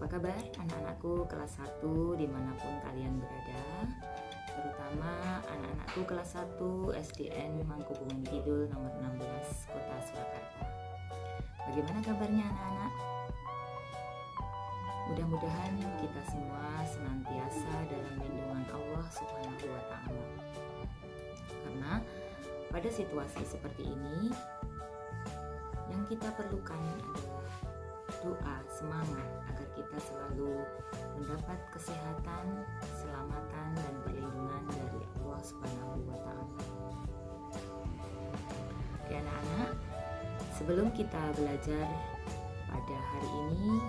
kabar anak-anakku kelas 1 dimanapun kalian berada, terutama anak-anakku kelas 1 SDN Mangkubumen Kidul nomor 16 Kota Surakarta. Bagaimana kabarnya anak-anak? Mudah-mudahan kita semua senantiasa dalam lindungan Allah Subhanahu wa Ta'ala. Karena pada situasi seperti ini, yang kita perlukan adalah doa, semangat agar kita selalu mendapat kesehatan, keselamatan, dan perlindungan dari Allah Subhanahu wa Ta'ala. Oke anak-anak, sebelum kita belajar pada hari ini,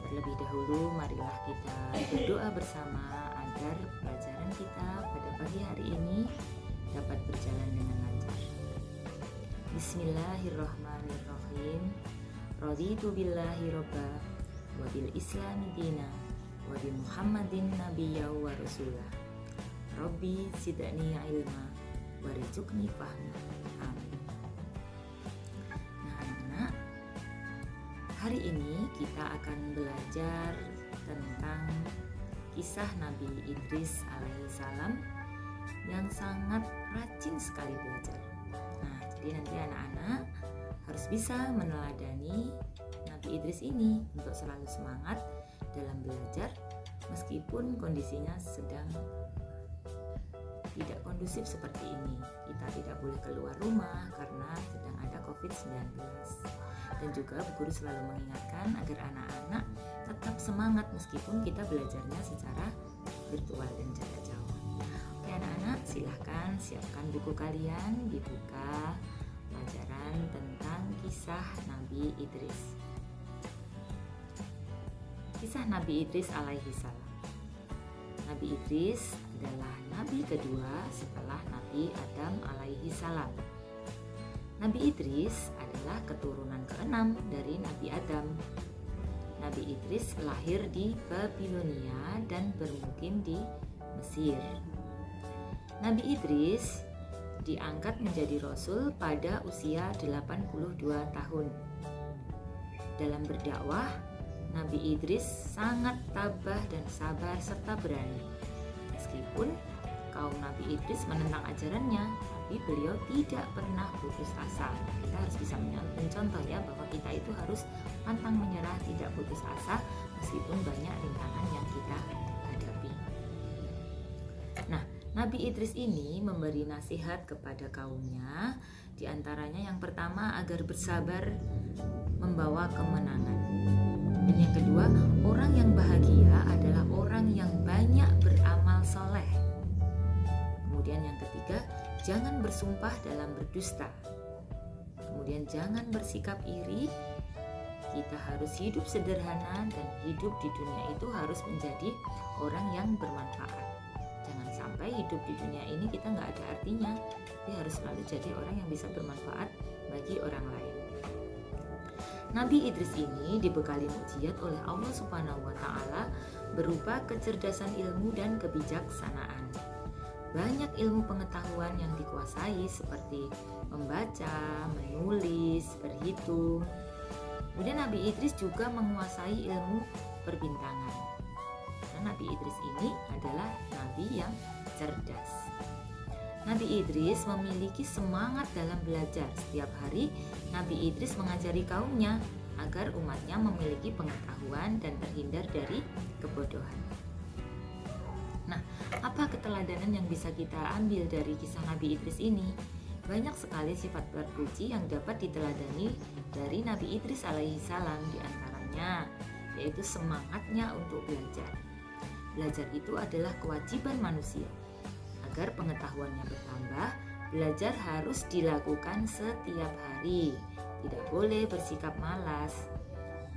terlebih dahulu marilah kita berdoa bersama agar pelajaran kita pada pagi hari ini dapat berjalan dengan lancar. Bismillahirrahmanirrahim. Raditu billahi robba wa bil islami dina wa bi muhammadin nabiyya wa rasulah. Rabbi zidni ilma warzuqni fahma. Amin. Nah anak-anak, hari ini kita akan belajar tentang kisah Nabi Idris alaihissalam yang sangat rajin sekali belajar. Nah, jadi nanti anak-anak harus bisa meneladani Nabi Idris ini untuk selalu semangat dalam belajar meskipun kondisinya sedang tidak kondusif seperti ini. Kita tidak boleh keluar rumah karena sedang ada COVID-19. Dan juga guru selalu mengingatkan agar anak-anak tetap semangat meskipun kita belajarnya secara virtual dan jarak jauh. Oke anak-anak, silahkan siapkan buku kalian, dibuka pelajaran tentang kisah Nabi Idris. Kisah Nabi Idris alaihissalam. Nabi Idris adalah nabi kedua setelah Nabi Adam alaihissalam. Nabi Idris adalah keturunan keenam dari Nabi Adam. Nabi Idris lahir di Babilonia dan bermukim di Mesir. Nabi Idris diangkat menjadi rasul pada usia 82 tahun. Dalam berdakwah, Nabi Idris sangat tabah dan sabar serta berani. Meskipun kaum Nabi Idris menentang ajarannya, tapi beliau tidak pernah putus asa. Kita harus bisa mencontoh ya bahwa kita itu harus pantang menyerah, tidak putus asa meskipun banyak rintangan yang kita hadapi. Nah, Nabi Idris ini memberi nasihat kepada kaumnya, diantaranya yang pertama agar bersabar membawa kemenangan. Dan yang kedua, orang yang bahagia adalah orang yang banyak beramal soleh. Kemudian yang ketiga, jangan bersumpah dalam berdusta. Kemudian jangan bersikap iri. Kita harus hidup sederhana dan hidup di dunia itu harus menjadi orang yang bermanfaat. Jangan sampai hidup di dunia ini kita nggak ada artinya, tapi harus selalu jadi orang yang bisa bermanfaat bagi orang lain. Nabi Idris ini dibekali mukjizat oleh Allah Subhanahu wa Ta'ala berupa kecerdasan ilmu dan kebijaksanaan. Banyak ilmu pengetahuan yang dikuasai seperti membaca, menulis, berhitung. Kemudian Nabi Idris juga menguasai ilmu perbintangan. Karena Nabi Idris ini adalah nabi yang cerdas. Nabi Idris memiliki semangat dalam belajar. Setiap hari Nabi Idris mengajari kaumnya agar umatnya memiliki pengetahuan dan terhindar dari kebodohan. Nah, apa keteladanan yang bisa kita ambil dari kisah Nabi Idris ini? Banyak sekali sifat terpuji yang dapat diteladani dari Nabi Idris alaihissalam, diantaranya yaitu semangatnya untuk belajar. Belajar itu adalah kewajiban manusia. Agar pengetahuannya bertambah, belajar harus dilakukan setiap hari. Tidak boleh bersikap malas.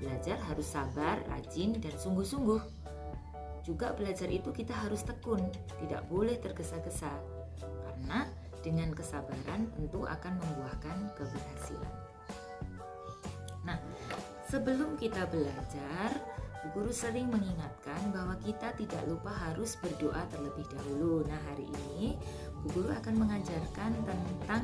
Belajar harus sabar, rajin, dan sungguh-sungguh. Juga belajar itu kita harus tekun, tidak boleh tergesa-gesa. Karena dengan kesabaran tentu akan membuahkan keberhasilan. Nah, sebelum kita belajar, guru sering mengingatkan bahwa kita tidak lupa harus berdoa terlebih dahulu. Nah, hari ini guru akan mengajarkan tentang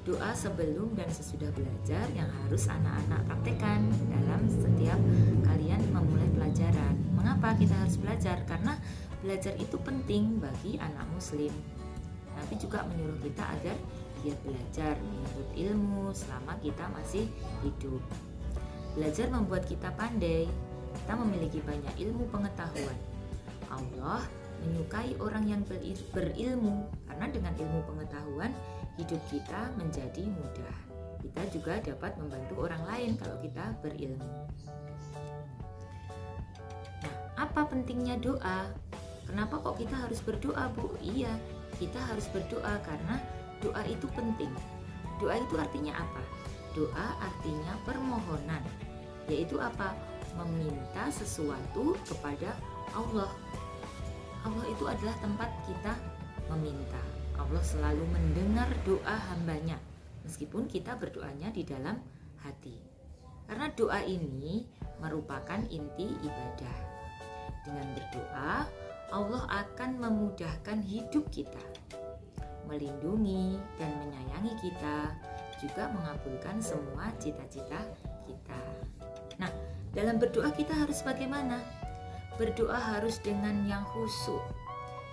doa sebelum dan sesudah belajar yang harus anak-anak praktekkan dalam setiap kalian memulai pelajaran. Kenapa kita harus belajar? Karena belajar itu penting bagi anak muslim. Nabi juga menyuruh kita agar giat belajar, menuntut ilmu selama kita masih hidup. Belajar membuat kita pandai, kita memiliki banyak ilmu pengetahuan. Allah menyukai orang yang berilmu, karena dengan ilmu pengetahuan hidup kita menjadi mudah. Kita juga dapat membantu orang lain kalau kita berilmu. Nah, apa pentingnya doa? Kenapa kok kita harus berdoa, Bu? Iya, kita harus berdoa karena doa itu penting. Doa itu artinya apa? Doa artinya permohonan, yaitu apa? Meminta sesuatu kepada Allah. Allah itu adalah tempat kita meminta. Allah selalu mendengar doa hambanya, meskipun kita berdoanya di dalam hati. Karena doa ini merupakan inti ibadah. Dengan berdoa, Allah akan memudahkan hidup kita, melindungi dan menyayangi kita, juga mengabulkan semua cita-cita kita. Nah, dalam berdoa kita harus bagaimana? Berdoa harus dengan yang khusyuk,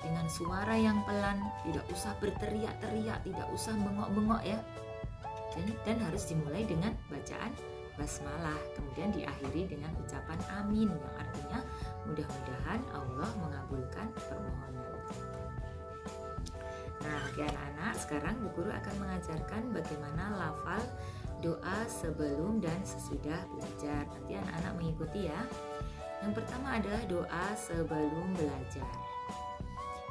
dengan suara yang pelan, tidak usah berteriak-teriak, tidak usah bengok-bengok ya. Dan harus dimulai dengan bacaan basmalah, kemudian diakhiri dengan ucapan amin, yang artinya mudah-mudahan Allah mengabulkan permohonan. Nah, bagi anak-anak, sekarang Bu Guru akan mengajarkan bagaimana lafal doa sebelum dan sesudah belajar. Nanti anak-anak mengikuti ya. Yang pertama adalah doa sebelum belajar.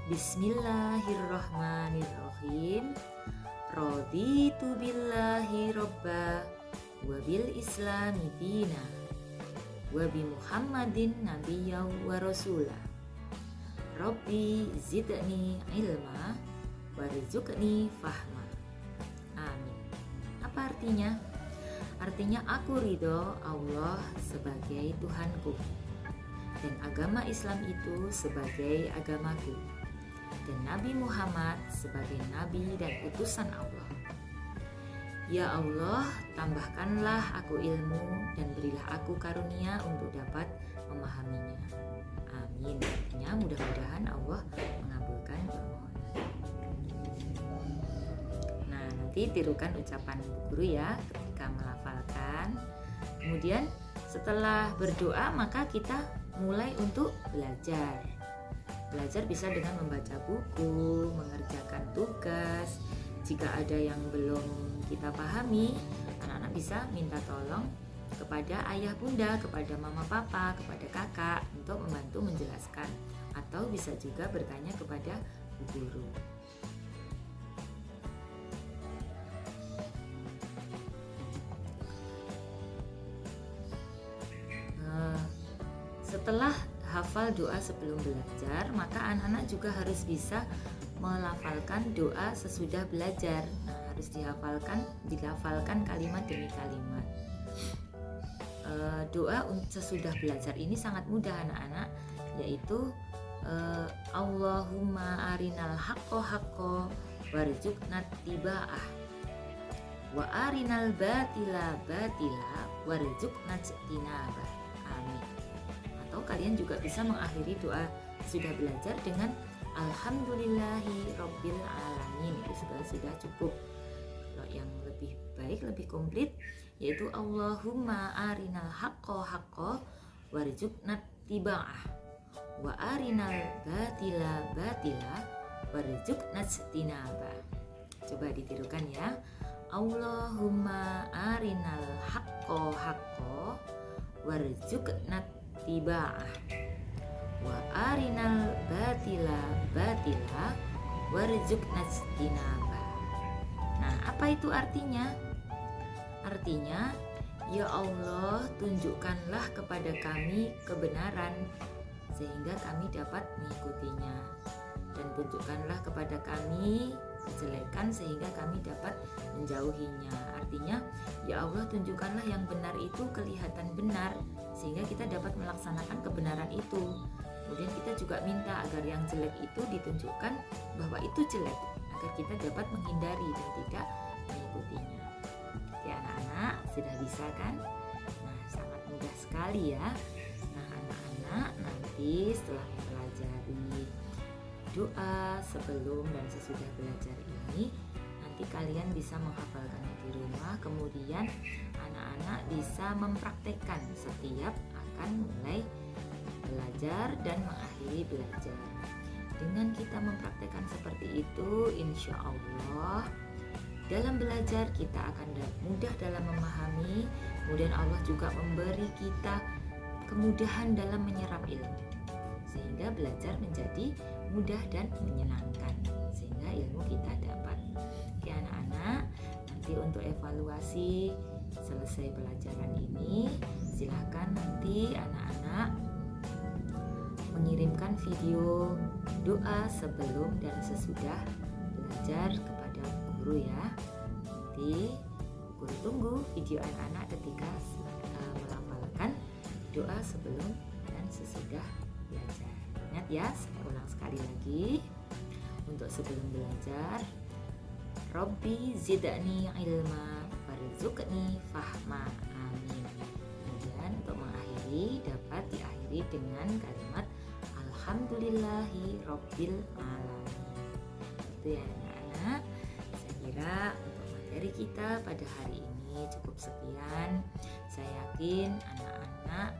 Bismillahirrahmanirrahim. Raditu billahi robba wa bil islami dina wa bi Muhammadin nabiyya wa rasula. Rabbi zidni ilma warzuqni fahma. Amin. Apa artinya? Artinya aku ridho Allah sebagai Tuhanku, dan agama Islam itu sebagai agamaku, dan Nabi Muhammad sebagai Nabi dan utusan Allah. Ya Allah, tambahkanlah aku ilmu dan berilah aku karunia untuk dapat memahaminya. Amin. Artinya mudah-mudahan Allah mengabulkan permohonan. Nah, nanti tirukan ucapan Bu Guru ya ketika melafalkan. Kemudian setelah berdoa maka kita mulai untuk belajar. Belajar bisa dengan membaca buku, mengerjakan tugas. Jika ada yang belum kita pahami, anak-anak bisa minta tolong kepada ayah bunda, kepada mama papa, kepada kakak untuk membantu menjelaskan, atau bisa juga bertanya kepada bu guru. Setelah hafal doa sebelum belajar, maka anak-anak juga harus bisa melafalkan doa sesudah belajar. Nah, harus dilafalkan kalimat demi kalimat. Doa sesudah belajar ini sangat mudah anak-anak, yaitu Allahumma arinal haqqo haqqo warzuqna tiba'ah wa arinal batila batila warzuqna tinabah. Amin. Atau kalian juga bisa mengakhiri doa sudah belajar dengan Alhamdulillahi Rabbil Alamin. Itu sudah cukup. Kalau yang lebih baik, lebih komplit, yaitu Allahumma arinal haqqo haqqo warzuqna tiba'ah wa arinal batila batila warzuqna tinabah. Coba ditirukan ya. Allahumma arinal haqqo haqqo warzuqna tiba'ah wa arinal batila batila warzuqna tinabah. Nah, apa itu artinya? Artinya, ya Allah, tunjukkanlah kepada kami kebenaran sehingga kami dapat mengikutinya, dan tunjukkanlah kepada kami kejelekan sehingga kami dapat menjauhinya. Artinya, ya Allah, tunjukkanlah yang benar itu kelihatan benar sehingga kita dapat melaksanakan kebenaran itu. Kemudian kita juga minta agar yang jelek itu ditunjukkan bahwa itu jelek, agar kita dapat menghindari dan tidak mengikutinya. Ya anak-anak, sudah bisa kan? Nah, sangat mudah sekali ya. Nah, anak-anak, nanti Jadi setelah mempelajari doa sebelum dan sesudah belajar ini, nanti kalian bisa menghafalkannya di rumah. Kemudian anak-anak bisa mempraktekkan setiap akan mulai belajar dan mengakhiri belajar. Dengan kita mempraktekkan seperti itu, insya Allah dalam belajar kita akan mudah dalam memahami. Kemudian Allah juga memberi kita kemudahan dalam menyerap ilmu, sehingga belajar menjadi mudah dan menyenangkan, sehingga ilmu kita dapat. Oke anak-anak, nanti untuk evaluasi selesai pelajaran ini, silahkan nanti anak-anak mengirimkan video doa sebelum dan sesudah belajar kepada guru ya. Nanti guru tunggu video anak-anak ketika melafalkan doa sebelum dan sesudah belajar. Ingat ya, saya ulang sekali lagi. Untuk sebelum belajar, Robbi zidni ilma warzuqni fahma, amin. Kemudian untuk mengakhiri dapat diakhiri dengan kalimat alhamdulillahi robbil alamin. Itu ya anak-anak. Saya kira untuk materi kita pada hari ini cukup sekian. Saya yakin anak-anak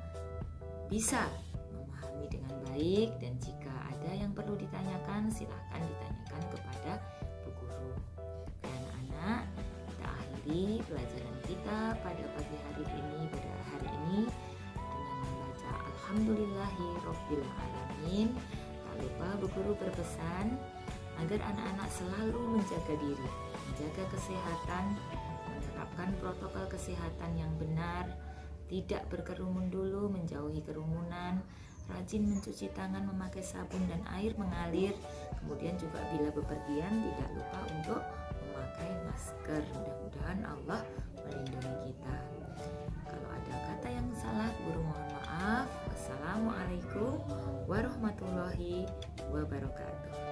bisa memahami dengan baik, dan jika ada yang perlu ditanyakan silahkan ditanyakan kepada Bu Guru. Oke anak-anak, kita akhiri pelajaran kita pada pagi hari ini dengan membaca alhamdulillahi robbil alamin. Tak lupa Bu Guru berpesan agar anak-anak selalu menjaga diri, menjaga kesehatan, menerapkan protokol kesehatan yang benar, tidak berkerumun dulu, menjauhi kerumunan, rajin mencuci tangan memakai sabun dan air mengalir. Kemudian juga bila bepergian tidak lupa untuk memakai masker. Mudah-mudahan Allah melindungi kita. Kalau ada kata yang salah, guru mohon maaf. Wassalamualaikum warahmatullahi wabarakatuh.